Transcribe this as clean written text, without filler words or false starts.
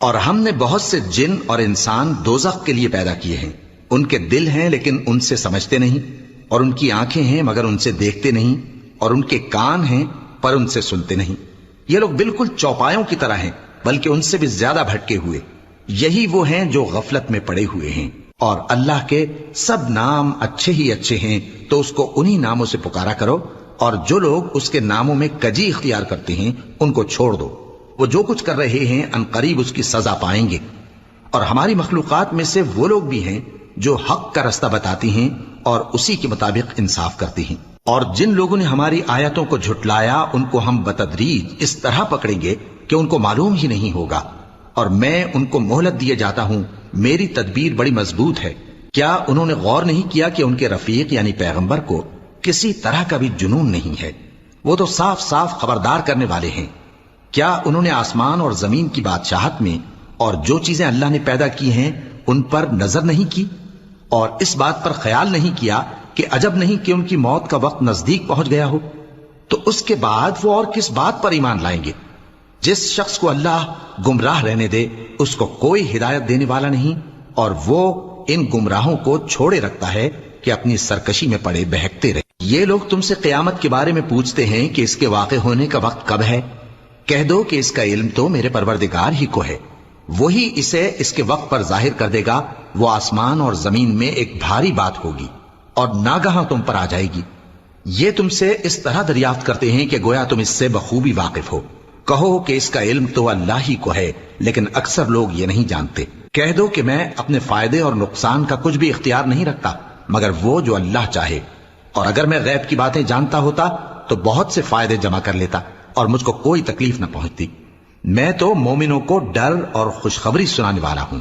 اور ہم نے بہت سے جن اور انسان دوزخ کے لیے پیدا کیے ہیں، ان کے دل ہیں لیکن ان سے سمجھتے نہیں، اور ان کی آنکھیں ہیں مگر ان سے دیکھتے نہیں، اور ان کے کان ہیں پر ان سے سنتے نہیں۔ یہ لوگ بالکل چوپایوں کی طرح ہیں، بلکہ ان سے بھی زیادہ بھٹکے ہوئے۔ یہی وہ ہیں جو غفلت میں پڑے ہوئے ہیں۔ اور اللہ کے سب نام اچھے ہی اچھے ہیں، تو اس کو انہی ناموں سے پکارا کرو، اور جو لوگ اس کے ناموں میں کجی اختیار کرتے ہیں ان کو چھوڑ دو۔ وہ جو کچھ کر رہے ہیں ان قریب اس کی سزا پائیں گے۔ اور ہماری مخلوقات میں سے وہ لوگ بھی ہیں جو حق کا رستہ بتاتی ہیں اور اسی کے مطابق انصاف کرتی ہیں، اور جن لوگوں نے ہماری آیتوں کو جھٹلایا ان کو ہم بتدریج اس طرح پکڑیں گے کہ ان کو معلوم ہی نہیں ہوگا، اور میں ان کو مہلت دیے جاتا ہوں، میری تدبیر بڑی مضبوط ہے۔ کیا انہوں نے غور نہیں کیا کہ ان کے رفیق یعنی پیغمبر کو کسی طرح کا بھی جنون نہیں ہے؟ وہ تو صاف صاف خبردار کرنے والے ہیں۔ کیا انہوں نے آسمان اور زمین کی بادشاہت میں اور جو چیزیں اللہ نے پیدا کی ہیں ان پر نظر نہیں کی، اور اس بات پر خیال نہیں کیا کہ عجب نہیں کہ ان کی موت کا وقت نزدیک پہنچ گیا ہو؟ تو اس کے بعد وہ اور کس بات پر ایمان لائیں گے؟ جس شخص کو اللہ گمراہ رہنے دے اس کو کوئی ہدایت دینے والا نہیں، اور وہ ان گمراہوں کو چھوڑے رکھتا ہے کہ اپنی سرکشی میں پڑے بہکتے رہے۔ یہ لوگ تم سے قیامت کے بارے میں پوچھتے ہیں کہ اس کے واقع ہونے کا وقت کب ہے؟ کہہ دو کہ اس کا علم تو میرے پروردگار ہی کو ہے، وہی اسے اس کے وقت پر ظاہر کر دے گا۔ وہ آسمان اور زمین میں ایک بھاری بات ہوگی اور ناگہاں تم پر آ جائے گی۔ یہ تم سے اس طرح دریافت کرتے ہیں کہ گویا تم اس سے بخوبی واقف ہو۔ کہو کہ اس کا علم تو اللہ ہی کو ہے، لیکن اکثر لوگ یہ نہیں جانتے۔ کہہ دو کہ میں اپنے فائدے اور نقصان کا کچھ بھی اختیار نہیں رکھتا مگر وہ جو اللہ چاہے، اور اگر میں غیب کی باتیں جانتا ہوتا تو بہت سے فائدے جمع کر لیتا اور مجھ کو کوئی تکلیف نہ پہنچتی۔ میں تو مومنوں کو ڈر اور خوشخبری سنانے والا ہوں۔